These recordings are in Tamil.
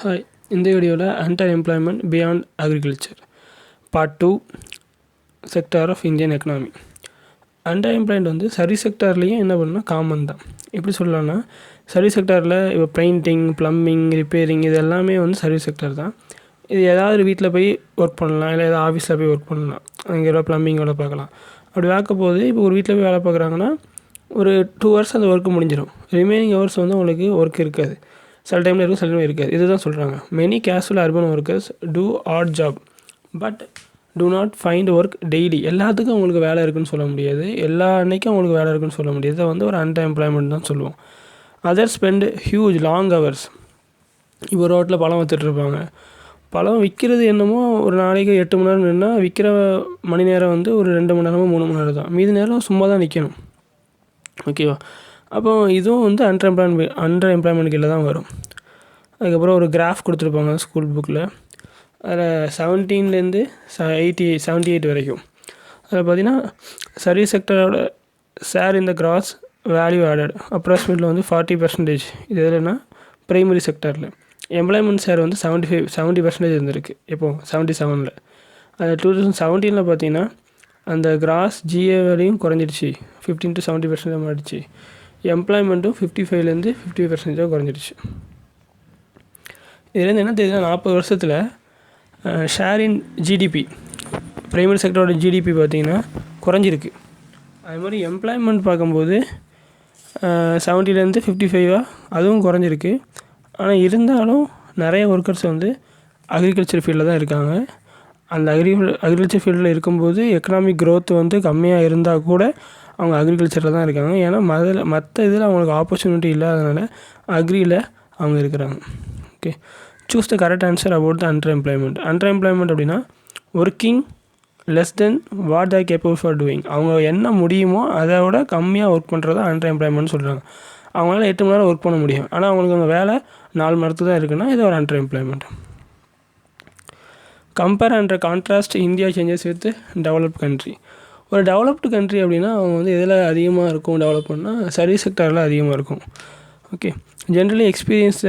ஹாய், இந்த வீடியோவில் underemployment beyond agriculture part 2 sector of Indian economy. Underemployment வந்து சர்வீஸ் செக்டார்லேயும் என்ன பண்ணுன்னா காமன் தான். எப்படி சொல்லலாம்னா, சர்வீஸ் செக்டாரில் இப்போ பெயிண்டிங், ப்ளம்பிங், ரிப்பேரிங் இது எல்லாமே வந்து சர்வீஸ் செக்டார் தான். இது ஏதாவது வீட்டில் போய் ஒர்க் பண்ணலாம், இல்லை ஏதாவது ஆஃபீஸில் போய் ஒர்க் பண்ணலாம், அங்கே ஏதாவது ப்ளம்பிங் வேலை பார்க்கலாம். அப்படி பார்க்க போது இப்போ ஒரு வீட்டில் போய் வேலை பார்க்குறாங்கன்னா ஒரு 2 ஹவர்ஸ் அந்த ஒர்க்கு முடிஞ்சிடும். ரிமைனிங் ஹவர்ஸ் வந்து உங்களுக்கு ஒர்க் இருக்காது. சில டைமில் இருக்கும், சில டைம் இருக்காது. இதுதான் சொல்கிறாங்க. Many casual urban workers do odd job but do not find work daily. எல்லாத்துக்கும் அவங்களுக்கு வேலை இருக்குன்னு சொல்ல முடியாது, எல்லா அன்னைக்கும் அவங்களுக்கு வேலை இருக்குன்னு சொல்ல முடியாது. இதை வந்து ஒரு அண்டர் எம்ப்ளாய்மெண்ட் தான் சொல்லுவோம். Other spend huge long hours. இப்போ ரோட்டில் பழம் விற்றுட்ருப்பாங்க. பழம் விற்கிறது என்னமோ ஒரு நாளைக்கு 8 மணி நேரம் நின்னா விற்கிற மணி நேரம் வந்து ஒரு 2 மணி நேரமோ 3 மணி நேரம் தான். மீதி நேரம் சும்மா தான் நிற்கணும். ஓகேவா? அப்போ இதுவும் வந்து அண்டர் எம்ப்ளாய்மெண்ட் கீழே தான் வரும். அதுக்கப்புறம் ஒரு கிராஃப் கொடுத்துருப்பாங்க ஸ்கூல் புக்கில். அதில் 17லேருந்து 78 வரைக்கும். அதில் பார்த்திங்கன்னா சர்வீஸ் செக்டரோட ஷேர் இந்த கிராஸ் வேல்யூ ஆடட் அப்ராக்சிமேட்டில் வந்து 40%. இது எதுலன்னா ப்ரைமரி செக்டரில். எம்ப்ளாய்மெண்ட் ஷேர் வந்து 70% இருந்திருக்கு. இப்போது 77ல். அது 2017 பார்த்திங்கன்னா அந்த கிராஸ் ஜிஏ வேலையும் குறைஞ்சிடுச்சு, 15 to 70% மாறிடுச்சு. எம்ப்ளாய்மெண்ட்டும் 55லேருந்து 50% குறைஞ்சிடுச்சு. இதுலேருந்து என்ன தெரியுதுன்னா, 40 வருஷத்தில் ஷேர் இன் ஜிடிபி, ப்ரைமரி செக்டரோட ஜிடிபி பார்த்திங்கன்னா குறைஞ்சிருக்கு. அது மாதிரி எம்ப்ளாய்மெண்ட் பார்க்கும்போது 70லேருந்து 55 அதுவும் குறைஞ்சிருக்கு. ஆனால் இருந்தாலும் நிறைய ஒர்க்கர்ஸ் வந்து அக்ரிகல்ச்சர் ஃபீல்டில் தான் இருக்காங்க. அந்த அக்ரிகல்ச்சர் ஃபீல்டில் இருக்கும்போது எக்கனாமிக் க்ரோத் வந்து கம்மியாக இருந்தால் கூட அவங்க அக்ரிகல்ச்சரில் தான் இருக்காங்க. ஏன்னா மற்ற இதில் அவங்களுக்கு ஆப்பர்ச்சுனிட்டி இல்லாதனால அக்ரியில் அவங்க இருக்கிறாங்க. Okay, choose the correct answer about the under employment. Under employment அப்படின்னா working less then what the capable for doing. அவங்க என்ன முடியுமோ அதை விட கம்மியாக ஒர்க் பண்ணுறது அண்டர் எம்ப்ளாய்மெண்ட் சொல்கிறாங்க. அவங்களால 8 மணி நேரம் ஒர்க் பண்ண முடியும், ஆனால் அவங்களுக்கு அவங்க வேலை 4 மணி நேரத்துக்கு தான் இருக்குன்னா இது ஒரு under employment. Compare and contrast India changes with developed country. ஒரு டெவலப்டு கண்ட்ரி அப்படின்னா அவங்க வந்து எதில் அதிகமாக இருக்கும் டெவலப்மெண்ட்னா சர்வீஸ் செக்டரில் அதிகமாக இருக்கும். Okay, generally experience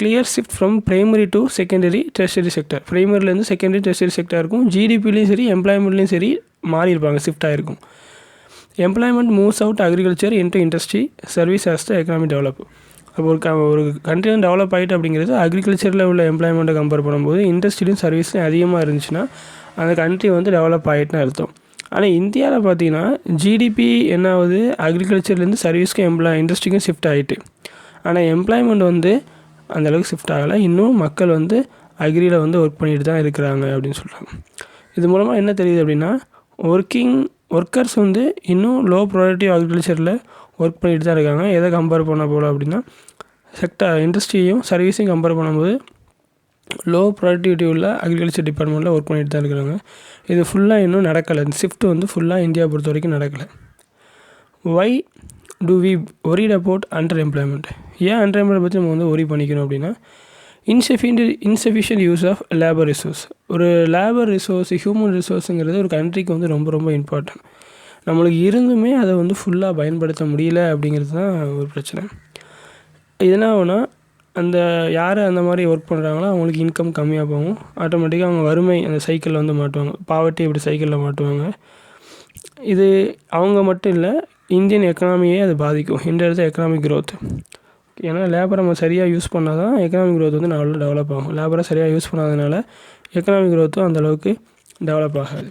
clear shift from primary to secondary tertiary sector. ப்ரைமரிலேருந்து செகண்டரி டெர்ஷரி செக்டர் இருக்கும். ஜிடிபிலையும் சரி எம்ப்ளாய்மெண்ட்லேயும் சரி மாறி இருப்பாங்க, ஷிஃப்ட் ஆகிருக்கும். Employment moves out agriculture into industry service as the economy develop. அப்போ ஒரு கண்ட்ரி வந்து டெவலப் ஆகிட்டு அப்படிங்கிறது அக்ரிகல்ச்சரில் உள்ள எம்ப்ளாய்மெண்ட்டை கம்பேர் பண்ணும்போது இண்டஸ்ட்ரியிலும் சர்வீஸ்லையும் அதிகமாக இருந்துச்சுன்னா அந்த கண்ட்ரி வந்து டெவலப் ஆகிட்டுன்னு அர்த்தம். ஆனால் இந்தியாவில் பார்த்தீங்கன்னா ஜிடிபி என்ன ஆகுது, அக்ரிகல்ச்சர்லேருந்து சர்வீஸ்க்கும் இண்டஸ்ட்ரிக்கும் ஷிஃப்ட் ஆகிட்டு, ஆனால் எம்ப்ளாய்மெண்ட் வந்து அந்தளவுக்கு ஷிஃப்ட் ஆகலை. இன்னும் மக்கள் வந்து அக்ரியில் வந்து ஒர்க் பண்ணிட்டு தான் இருக்கிறாங்க அப்படின்னு சொல்கிறாங்க. இது மூலமாக என்ன தெரியுது அப்படின்னா, ஒர்க்கர்ஸ் வந்து இன்னும் லோ ப்ரொடக்டிவ் அக்ரிகல்ச்சரில் ஒர்க் பண்ணிட்டு தான் இருக்காங்க. எதை கம்பேர் பண்ண போல அப்படின்னா, இண்டஸ்ட்ரியையும் சர்வீஸையும் கம்பேர் பண்ணும்போது லோ ப்ரொடக்டிவிட்டி உள்ள அக்ரிகல்ச்சர் டிபார்ட்மெண்ட்டில் ஒர்க் பண்ணிட்டு தான் இருக்கிறாங்க. இது ஃபுல்லாக இன்னும் நடக்கலை. இந்த ஷிஃப்ட் வந்து ஃபுல்லாக இந்தியாவை பொறுத்த வரைக்கும் நடக்கலை. Why do we worried about under employment? ஏன் அண்டர் எம்ப்ளாய்மெண்ட் பற்றி நம்ம வந்து ஒரி பண்ணிக்கணும் அப்படின்னா, insufficient use of labour resource. ஒரு லேபர் ரிசோர்ஸ், ஹியூமன் ரிசோர்ஸுங்கிறது ஒரு கண்ட்ரிக்கு வந்து ரொம்ப ரொம்ப இம்பார்ட்டன்ட். நம்மளுக்கு இருந்துமே அதை வந்து ஃபுல்லாக பயன்படுத்த முடியல அப்படிங்கிறது தான் ஒரு பிரச்சனை. இதனால் ஆகுனா அந்த யார் அந்த மாதிரி ஒர்க் பண்ணுறாங்களோ அவங்களுக்கு இன்கம் கம்மியாக போகும். ஆட்டோமேட்டிக்காக அவங்க வறுமை அந்த சைக்கிளில் வந்து மாட்டுவாங்க. பாவர்ட்டி இப்படி சைக்கிளில் மாட்டுவாங்க. இது அவங்க மட்டும் இல்லை, இந்தியன் எக்கனாமியே அது பாதிக்கும். இந்த எக்கனாமிக் க்ரோத். ஏன்னா லேபரை நம்ம சரியாக யூஸ் பண்ணால் தான் எக்கனாமிக் க்ரோத் வந்து நல்லா டெவலப் ஆகும். லேபரை சரியாக யூஸ் பண்ணாதனால எக்கனாமிக் க்ரோத்தும் அந்தளவுக்கு டெவலப் ஆகாது.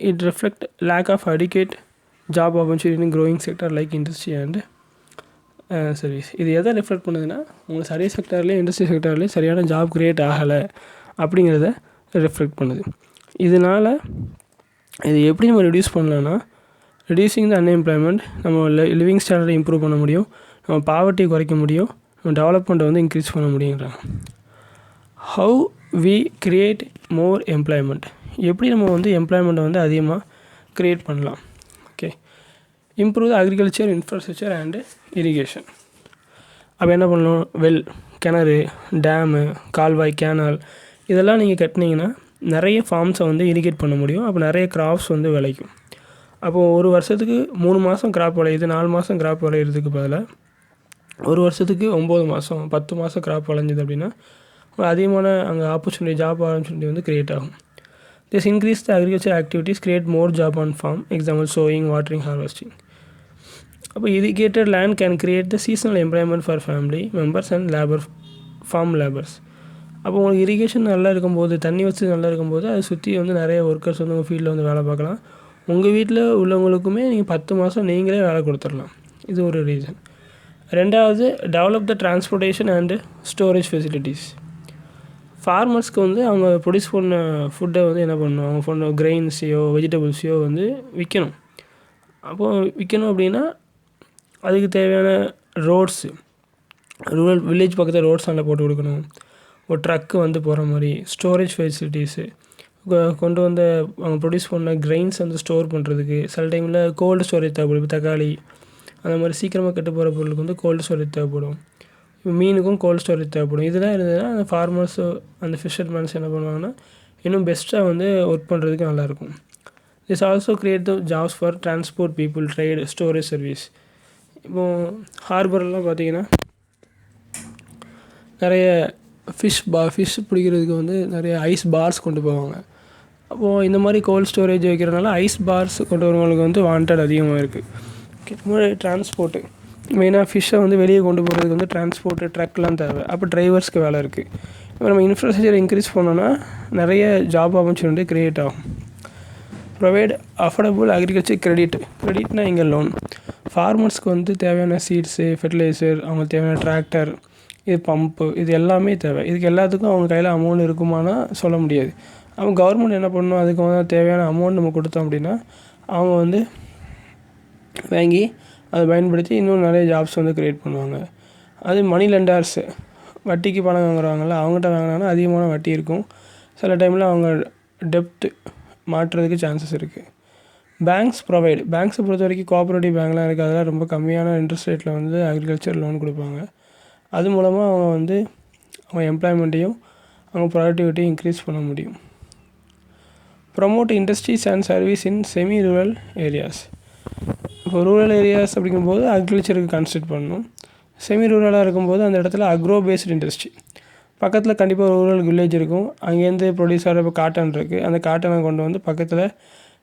It reflect lack of adequate job opportunity in growing sector like industry and service. இது எதை ரெஃப்ளெக்ட் பண்ணுதுன்னா, உங்களுக்கு சர்வீஸ் செக்டர்லேயும் இண்டஸ்ட்ரி செக்டர்லேயும் சரியான ஜாப் க்ரியேட் ஆகலை அப்படிங்கிறத ரெஃப்ளெக்ட் பண்ணுது. இதனால் இது எப்படி நம்ம ரெடியூஸ் பண்ணலான்னா, ரெடியூசிங் த அன்எம்ப்ளாய்மெண்ட், நம்ம லிவிங் ஸ்டாண்டர்டை இம்ப்ரூவ் பண்ண முடியும், நம்ம பாவர்ட்டியை குறைக்க முடியும், நம்ம டெவலப்மெண்ட்டை வந்து இன்க்ரீஸ் பண்ண முடியுங்கிறாங்க. How we create more employment? எப்படி நம்ம வந்து எம்ப்ளாய்மெண்ட்டை வந்து அதிகமாக க்ரியேட் பண்ணலாம்? Okay, improve the agriculture infrastructure and irrigation. அப்போ என்ன பண்ணணும்? கிணறு, டேமு, கால்வாய், கேனால் இதெல்லாம் நீங்கள் கட்டினீங்கன்னா நிறைய ஃபார்ம்ஸை வந்து இரிகேட் பண்ண முடியும். அப்போ நிறைய கிராப்ஸ் வந்து விளைக்கும். அப்போது ஒரு வருஷத்துக்கு 3 மாதம் கிராப் விளையுது, 4 மாதம் கிராப் விளையிறதுக்கு பதிலாக ஒரு வருஷத்துக்கு 9 மாதம் 10 மாதம் கிராப் விளைஞ்சிது அப்படின்னா அதிகமான அங்கே ஆப்பர்ச்சுனிட்டி ஜாப் ஆப்பர்ச்சுனிட்டி வந்து க்ரியேட் ஆகும். This increase the agriculture activities create more job on farm, example sowing, watering, harvesting. அப்போ irrigated land can create the seasonal employment for family members and farm laborers. அப்போ உங்களுக்கு இரிகேஷன் நல்லா இருக்கும்போது, தண்ணி வசதி நல்லா இருக்கும்போது அதை சுற்றி வந்து நிறைய ஒர்க்கர்ஸ் வந்து உங்கள் ஃபீல்டில் வந்து வேலை பார்க்கலாம். உங்கள் வீட்டில் உள்ளவங்களுக்குமே நீங்கள் 10 மாதம் நீங்களே வேலை கொடுத்துடலாம். இது ஒரு ரீசன். ரெண்டாவது, develop the transportation and storage facilities. ஃபார்மர்ஸ்க்கு வந்து அவங்க ப்ரொடியூஸ் பண்ண ஃபுட்டை வந்து என்ன பண்ணணும், அவங்க பண்ண கிரெயின்ஸையோ வெஜிடபிள்ஸையோ வந்து விற்கணும். அப்போது விற்கணும் அப்படின்னா அதுக்கு தேவையான ரோட்ஸு, ரூரல் வில்லேஜ் பக்கத்தில் ரோட்ஸ் அதில் போட்டு கொடுக்கணும். ஒரு ட்ரக்கு வந்து போகிற மாதிரி ஸ்டோரேஜ் ஃபெசிலிட்டிஸு கொண்டு வந்து அவங்க ப்ரொடியூஸ் பண்ண கிரெயின்ஸ் வந்து ஸ்டோர் பண்ணுறதுக்கு. சில டைமில் கோல்டு ஸ்டோரேஜ் தேவைப்படும். இப்போ தக்காளி அந்த மாதிரி சீக்கிரமாக கெட்டு போகிற பொருளுக்கு வந்து கோல்டு ஸ்டோரேஜ் தேவைப்படும். இப்போ மீனுக்கும் கோல்டு ஸ்டோரேஜ் தேவைப்படும். இதெல்லாம் இருந்ததுன்னா அந்த ஃபார்மர்ஸோ அந்த ஃபிஷர்மேன்ஸ் என்ன பண்ணுவாங்கன்னா இன்னும் பெஸ்ட்டாக வந்து ஒர்க் பண்ணுறதுக்கு நல்லாயிருக்கும். This also create the jobs for transport people, trade, storage service. இப்போது ஹார்பர்லாம் பார்த்திங்கன்னா நிறைய ஃபிஷ் பிடிக்கிறதுக்கு வந்து நிறைய ஐஸ் பார்ஸ் கொண்டு போவாங்க. அப்போது இந்த மாதிரி கோல்ட் ஸ்டோரேஜ் வைக்கிறதுனால ஐஸ் பார்ஸ் கொண்டு வரவங்களுக்கு வந்து வாண்டட் அதிகமாக இருக்குது. ஓகே, டிரான்ஸ்போர்ட்டு மெயினாக ஃபிஷ்ஷை வந்து வெளியே கொண்டு போகிறதுக்கு வந்து டிரான்ஸ்போர்ட்டு ட்ரக்லாம் தேவை. அப்போ டிரைவர்ஸ்க்கு வேலை இருக்குது. இப்போ நம்ம இன்ஃப்ராஸ்ட்ரக்சர் இன்க்ரீஸ் பண்ணோன்னா நிறைய ஜாப் ஆப்பர்ச்சுனிட்டி க்ரியேட் ஆகும். ப்ரொவைட் அஃபோர்டபுள் அக்ரிகல்ச்சர் கிரெடிட்னா இங்கே லோன். ஃபார்மர்ஸ்க்கு வந்து தேவையான சீட்ஸு, ஃபெர்டிலைசர், அவங்களுக்கு தேவையான டிராக்டர், இது பம்பு, இது எல்லாமே தேவை. இதுக்கு எல்லாத்துக்கும் அவங்க கையில் அமௌண்ட் இருக்குமானா சொல்ல முடியாது. அவங்க கவர்மெண்ட் என்ன பண்ணணும், அதுக்கு வந்து தேவையான அமௌண்ட் நம்ம கொடுத்தோம் அப்படின்னா அவங்க வந்து வாங்கி அதை பயன்படுத்தி இன்னும் நிறைய ஜாப்ஸ் வந்து க்ரியேட் பண்ணுவாங்க. அது மணி லெண்டர்ஸு, வட்டிக்கு பணம் வாங்குறாங்கல்ல, அவங்ககிட்ட வாங்கினாங்கன்னா அதிகமான வட்டி இருக்கும். சில டைமில் அவங்க டெப்த்து மாற்றுறதுக்கு சான்சஸ் இருக்குது. பேங்க்ஸை பொறுத்த வரைக்கும் கோஆப்ரேட்டிவ் பேங்க்லாம் இருக்குது. அதெல்லாம் ரொம்ப கம்மியான இன்ட்ரெஸ்ட் ரேட்டில் வந்து அக்ரிகல்ச்சர் லோன் கொடுப்பாங்க. அது மூலமாக அவங்க வந்து அவங்க எம்ப்ளாய்மெண்ட்டையும் அவங்க ப்ரொடக்டிவிட்டியும் இன்க்ரீஸ் பண்ண முடியும். Promote industries and service in semi rural areas. இப்போ ரூரல் ஏரியாஸ் அப்படிங்கும்போது அக்ரிகல்ச்சருக்கு கான்சன்ட்ரேட் பண்ணணும். செமி ரூரலாக இருக்கும்போது அந்த இடத்துல அக்ரோ பேஸ்டு இண்டஸ்ட்ரி, பக்கத்தில் கண்டிப்பாக ரூரல் வில்லேஜ் இருக்கும். அங்கேருந்து ப்ரொடியூஸ் ஆகிற இப்போ காட்டன் இருக்குது. அந்த காட்டனை கொண்டு வந்து பக்கத்தில்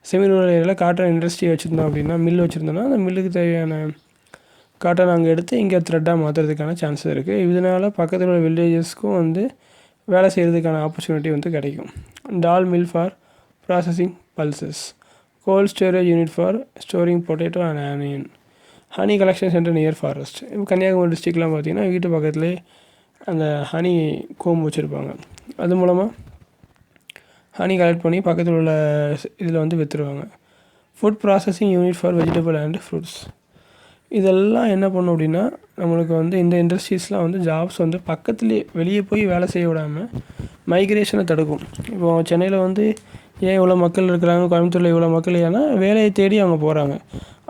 செமி ரூரல் ஏரியாவில் காட்டன் இண்டஸ்ட்ரி வச்சுருந்தோம் அப்படின்னா, மில் வச்சுருந்தோன்னா அந்த மில்லுக்கு தேவையான காட்டன் அங்கே எடுத்து இங்கே த்ரெட்டாக மாற்றுறதுக்கான சான்சஸ் இருக்குது. இதனால் பக்கத்தில் உள்ள வில்லேஜஸ்க்கும் வந்து வேலை செய்கிறதுக்கான ஆப்பர்ச்சுனிட்டி வந்து கிடைக்கும். Dal mill for processing pulses, cold storage unit for storing potato and onion, honey collection centre near forest. இப்போ கன்னியாகுமரி டிஸ்ட்ரிக்ட்லாம் பார்த்திங்கன்னா வீட்டு பக்கத்துலேயே அந்த ஹனி கோம்பு வச்சுருப்பாங்க. அது மூலமாக ஹனி கலெக்ட் பண்ணி பக்கத்தில் உள்ள இதில் வந்து விற்றுருவாங்க. Food processing unit for vegetable and fruits. இதெல்லாம் என்ன பண்ணும் அப்படின்னா நம்மளுக்கு வந்து இந்த இண்டஸ்ட்ரீஸ்லாம் வந்து ஜாப்ஸ் வந்து பக்கத்துலேயே வெளியே போய் வேலை செய்ய விடாமல் மைக்ரேஷனை தடுக்கும். இப்போது சென்னையில் வந்து ஏன் இவ்வளோ மக்கள் இருக்கிறாங்க, கோயம்புத்தூரில் இவ்வளோ மக்கள் ஏன்னா வேலையை தேடி அவங்க போகிறாங்க.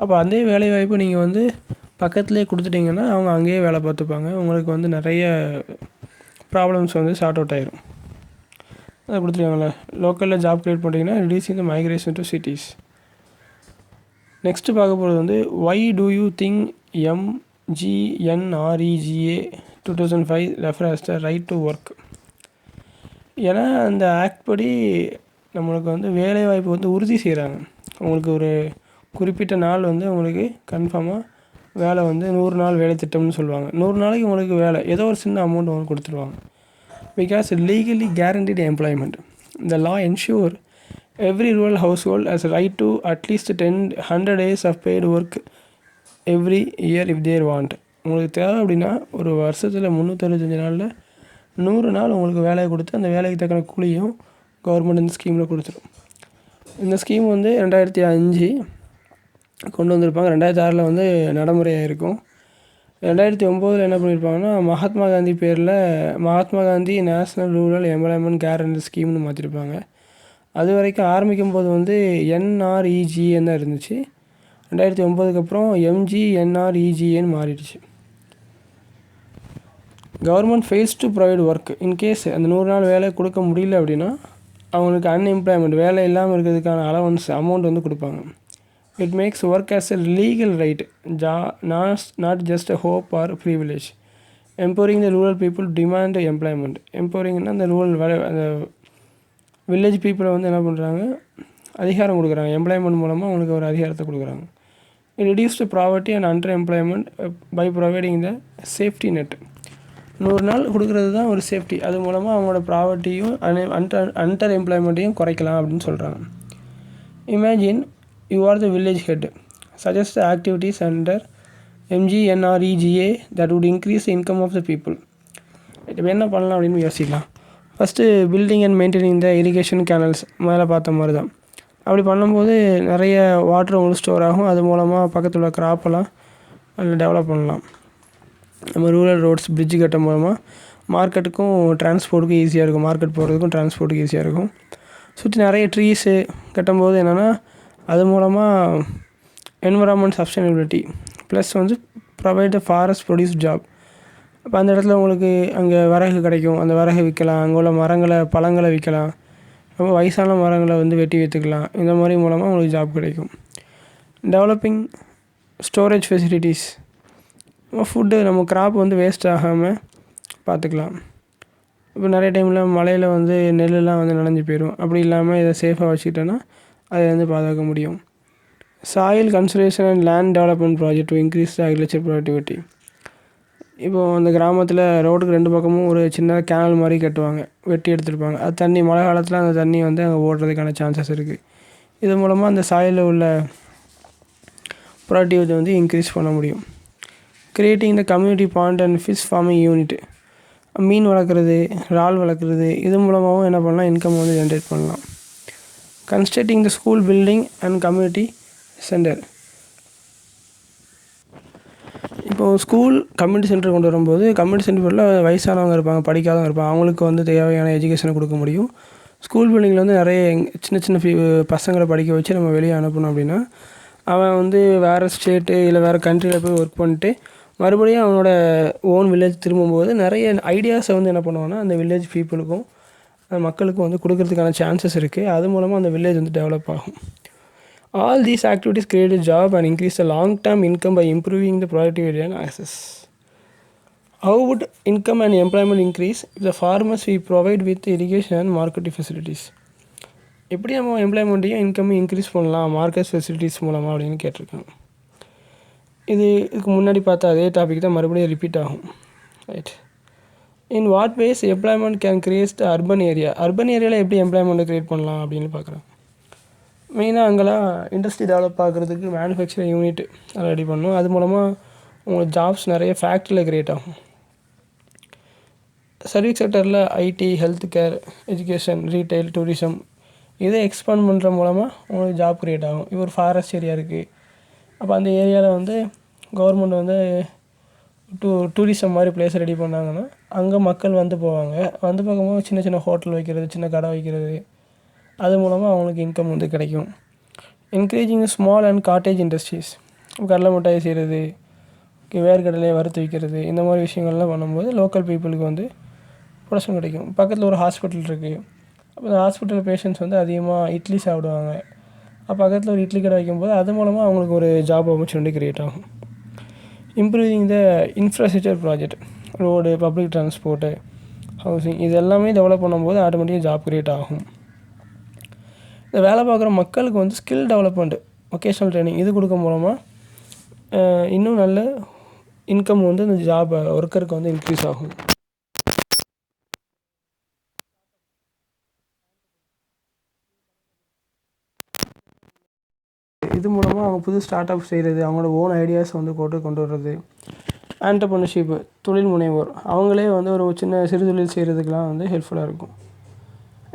அப்போ அதே வேலைவாய்ப்பு நீங்கள் வந்து பக்கத்துலேயே கொடுத்துட்டிங்கன்னா அவங்க அங்கேயே வேலை பார்த்துப்பாங்க. உங்களுக்கு வந்து நிறைய ப்ராப்ளம்ஸ் வந்து சார்ட் அவுட் ஆயிரும். அதை கொடுத்துருக்காங்களே, லோக்கலில் ஜாப் க்ரியேட் பண்ணிட்டீங்கன்னா reducing the migration to cities. Next பார்க்க போகிறது வந்து why do you think MGNREGA 2005 refer as the right to work. ஏன்னா அந்த ஆக்ட் படி நம்மளுக்கு வந்து வேலைவாய்ப்பு வந்து உறுதி செய்கிறாங்க. உங்களுக்கு ஒரு குறிப்பிட்ட நாள் வந்து உங்களுக்கு கன்ஃபார்மாக வேலை வந்து 100 நாள் வேலை திட்டம்னு சொல்லுவாங்க. 100 நாளைக்கு உங்களுக்கு வேலை ஏதோ ஒரு சின்ன அமௌண்ட் உங்களுக்கு கொடுத்துருவாங்க. Because legally guaranteed employment. இந்த லா ensure every rural household has a right to at least 100 days of paid work every year if they want. உங்களுக்கு தேவை அப்படின்னா ஒரு வருஷத்தில் 365 நாளில் 100 நாள் உங்களுக்கு வேலையை கொடுத்து அந்த வேலைக்கு தக்கன கூலியும் கவர்மெண்ட் இந்த ஸ்கீமில் கொடுத்துரும். இந்த ஸ்கீம் வந்து 2005 கொண்டு வந்திருப்பாங்க. 2006 வந்து நடைமுறையாக இருக்கும். 2009 என்ன பண்ணியிருப்பாங்கன்னா மகாத்மா காந்தி பேரில் Mahatma Gandhi national rural employment guarantee ஸ்கீம்னு மாற்றிருப்பாங்க. அது வரைக்கும் ஆரம்பிக்கும் போது வந்து NREGA தான் இருந்துச்சு. 2009 அப்புறம் MGNREGAன்னு மாறிடுச்சு. Government fails to provide work in case அந்த 100 நாள் வேலை கொடுக்க முடியல அப்படின்னா அவங்களுக்கு அன்எம்ப்ளாய்மெண்ட் வேலை இல்லாமல் இருக்கிறதுக்கான அலவன்ஸ் அமௌண்ட் வந்து கொடுப்பாங்க. It makes work as a legal right, not just a hope or privilege. Empowering the rural people demand employment. எம்பவரிங்னா அந்த ரூரல் அந்த வில்லேஜ் பீப்புளை வந்து என்ன பண்ணுறாங்க, அதிகாரம் கொடுக்குறாங்க. எம்ப்ளாய்மெண்ட் மூலமாக அவங்களுக்கு ஒரு அதிகாரத்தை கொடுக்குறாங்க. Reduce the poverty and underemployment by providing the safety net. 100 நாள் கொடுக்குறது தான் ஒரு சேஃப்டி. அது மூலமாக அவங்களோட ப்ராவர்ட்டியும் அண்டர் எம்ப்ளாய்மெண்ட்டையும் குறைக்கலாம் அப்படின்னு சொல்கிறாங்க. Imagine you are the village head, suggest the activities under MGNREGA that would increase the income of the people. இப்போ என்ன பண்ணலாம் அப்படின்னு யோசிக்கலாம். First building and maintaining the irrigation canals மேலே பார்த்த மாதிரி தான். அப்படி பண்ணும்போது நிறைய வாட்டர் உங்களுக்கு ஸ்டோர் ஆகும். அது மூலமாக பக்கத்தில் உள்ள கிராப்பெல்லாம் நல்லா டெவலப் பண்ணலாம். நம்ம ரூரல் ரோட்ஸ் பிரிட்ஜ் கட்ட மூலமாக மார்க்கெட்டுக்கும் டிரான்ஸ்போர்ட்டுக்கும் ஈஸியாக இருக்கும். மார்க்கெட் போகிறதுக்கும் டிரான்ஸ்போர்ட்டுக்கும் ஈஸியாக இருக்கும். சுற்றி நிறைய ட்ரீஸு கட்டும்போது என்னென்னா அது மூலமாக என்விரான்மெண்ட் சஸ்டைனபிலிட்டி ப்ளஸ் வந்து provide the forest produce job. அப்போ அந்த இடத்துல உங்களுக்கு அங்கே விறகு கிடைக்கும். அந்த விறகு விற்கலாம். அங்கே உள்ள மரங்களை பழங்களை விற்கலாம். ரொம்ப வயசான மரங்களை வந்து வெட்டி விற்றுக்கலாம். இந்த மாதிரி மூலமாக உங்களுக்கு ஜாப் கிடைக்கும். டெவலப்பிங் ஸ்டோரேஜ் ஃபெசிலிட்டிஸ், ஃபுட்டு நம்ம கிராப் வந்து வேஸ்ட் ஆகாமல் பார்த்துக்கலாம். இப்போ நிறைய டைமில் மழையில் வந்து நெல்லுலாம் வந்து நனைஞ்சு போயிடும். அப்படி இல்லாமல் இதை சேஃபாக வச்சுக்கிட்டோன்னா அதை வந்து பாதுகாக்க முடியும். Soil conservation and land development project to increase the agriculture productivity. இப்போது அந்த கிராமத்தில் ரோடுக்கு 2 பக்கமும் ஒரு சின்ன கேனல் மாதிரி கட்டுவாங்க, வெட்டி எடுத்துருப்பாங்க. அது தண்ணி மழை காலத்தில் அந்த தண்ணி வந்து அங்கே ஓடுறதுக்கான சான்சஸ் இருக்குது. இது மூலமாக அந்த சாயிலில் உள்ள ப்ரொடக்டிவிட்டி வந்து இன்க்ரீஸ் பண்ண முடியும். Creating the community pond and fish farming unit, மீன் வளர்க்குறது, இறால் வளர்க்குறது, இது மூலமாகவும் என்ன பண்ணலாம், இன்கம் வந்து ஜென்ரேட் பண்ணலாம். Constructing the school building and community centre. இப்போது ஸ்கூல் கம்யூனிட்டி சென்டர் கொண்டு வரும்போது கம்யூனிட்டி சென்டரில் வயசானவங்க இருப்பாங்க, படிக்காதவங்க இருப்பாங்க. அவங்களுக்கு வந்து தேவையான எஜுகேஷனை கொடுக்க முடியும். ஸ்கூல் பில்டிங்கில் வந்து நிறைய சின்ன சின்ன பசங்களை படிக்க வச்சு நம்ம வெளியே அனுப்பணும் அப்படின்னா அவன் வந்து வேறு ஸ்டேட்டு இல்லை வேறு கண்ட்ரியில் போய் ஒர்க் பண்ணிட்டு மறுபடியும் அவனோட ஓன் வில்லேஜ் திரும்பும்போது நிறைய ஐடியாஸை வந்து என்ன பண்ணுவான்னா அந்த வில்லேஜ் பீப்புளுக்கும் அந்த மக்களுக்கும் வந்து கொடுக்கறதுக்கான சான்சஸ் இருக்குது. அது மூலமாக அந்த வில்லேஜ் வந்து டெவலப் ஆகும். All these activities create a job and increase the long-term income by improving the productivity and access. How would income and employment increase if the farmers we provide with irrigation and marketing facilities? எப்படி நம்ம எம்ப்ளாய்மெண்ட்டையும் இன்கம்மையும் இன்க்ரீஸ் பண்ணலாம் மார்க்கெட் ஃபெசிலிட்டிஸ் மூலமாக அப்படின்னு கேட்டிருக்காங்க. இதுக்கு முன்னாடி பார்த்தா அதே டாபிக் தான் மறுபடியும் ரிப்பீட் ஆகும். Right. In what ways employment can create the urban area. Urban ஏரியாவில் எப்படி எம்ப்ளாய்மெண்ட்டை க்ரியேட் பண்ணலாம் அப்படின்னு பார்க்குறேன். மெயினாக அங்கெல்லாம் இண்டஸ்ட்ரி டெவலப் ஆகிறதுக்கு மேனுஃபேக்சரிங் யூனிட் ரெடி பண்ணணும். அது மூலமாக உங்களுக்கு ஜாப்ஸ் நிறைய ஃபேக்ட்ரியில் க்ரியேட் ஆகும். சர்வீஸ் செக்டரில் IT, health care, education, retail, tourism இதை எக்ஸ்பேண்ட் பண்ணுற மூலமாக உங்களுக்கு ஜாப் க்ரியேட் ஆகும். இப்போ ஒரு ஃபாரஸ்ட் ஏரியா இருக்குது. அப்போ அந்த ஏரியாவில் வந்து கவர்மெண்ட் வந்து டூரிசம் மாதிரி பிளேஸை ரெடி பண்ணாங்கன்னா அங்கே மக்கள் வந்து போவாங்க. வந்து பார்க்கும்போது சின்ன சின்ன ஹோட்டல் வைக்கிறது, சின்ன கடை வைக்கிறது, அது மூலமாக அவங்களுக்கு இன்கம் வந்து கிடைக்கும். Encouraging small and cottage industries, கடலை மிட்டாய் செய்கிறது, வேர்க்கடலையை வறுத்து விற்கிறது, இந்த மாதிரி விஷயங்கள்லாம் பண்ணும்போது லோக்கல் பீப்புளுக்கு வந்து ப்ரொடக்ஷன் கிடைக்கும். பக்கத்தில் ஒரு ஹாஸ்பிட்டல் இருக்குது. அப்போ அந்த ஹாஸ்பிட்டல் பேஷண்ட்ஸ் வந்து அதிகமாக இட்லி சாப்பிடுவாங்க. அப்போ பக்கத்தில் ஒரு இட்லி கடை வைக்கும்போது அது மூலமாக அவங்களுக்கு ஒரு ஜாப் ஆப்பர்ச்சுனிட்டி க்ரியேட் ஆகும். Improving the infrastructure project, road, public transport, housing, இது எல்லாமே டெவலப் பண்ணும்போது ஆட்டோமேட்டிக்காக ஜாப் க்ரியேட் ஆகும். இந்த வேலை பார்க்குற மக்களுக்கு வந்து ஸ்கில் டெவலப்மெண்ட்டு, வொகேஷ்னல் ட்ரைனிங் இது கொடுக்க மூலமாக இன்னும் நல்ல இன்கம் வந்து இந்த ஜாப் ஒர்க்கருக்கு வந்து இன்க்ரீஸ் ஆகும். இது மூலமாக அவங்க புது ஸ்டார்ட் அப் செய்கிறது, அவங்களோட ஓன் ஐடியாஸ் வந்து கொண்டு வர்றது, ஆண்டர்ப்ரனர்ஷிப்பு, தொழில் முனைவோர், அவங்களே வந்து ஒரு சின்ன சிறு தொழில் செய்கிறதுக்கெலாம் வந்து ஹெல்ப்ஃபுல்லாக இருக்கும்.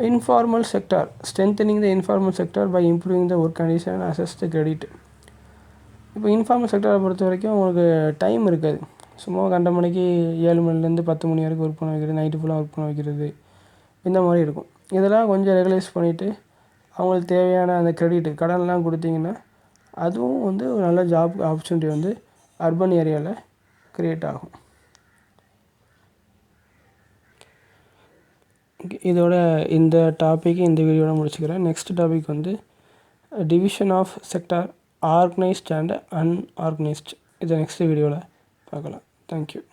Informal sector, strengthening the informal sector by improving the work condition and access the credit. இப்போ இன்ஃபார்மல் செக்டாரை பொறுத்த வரைக்கும் உங்களுக்கு டைம் இருக்காது. சும்மா கண்ட மணிக்கு 7 மணிலேருந்து 10 மணி வரைக்கும் ஒர்க் பண்ண வைக்கிறது, நைட்டு ஃபுல்லாக ஒர்க் பண்ண வைக்கிறது, இந்த மாதிரி இருக்கும். இதெல்லாம் கொஞ்சம் ரெகுலைஸ் பண்ணிவிட்டு அவங்களுக்கு தேவையான அந்த கிரெடிட் கடன்லாம் கொடுத்தீங்கன்னா அதுவும் வந்து ஒரு நல்ல ஜாப் ஆப்பர்ச்சுனிட்டி வந்து அர்பன் ஏரியாவில் க்ரியேட் ஆகும். இதோட இந்த டாப்பிக்கு இந்த வீடியோவில் முடிச்சுக்கிறேன். நெக்ஸ்ட் டாபிக் வந்து division of sector, organised and unorganised. இதை நெக்ஸ்ட் வீடியோவில் பார்க்கலாம். தேங்க்யூ.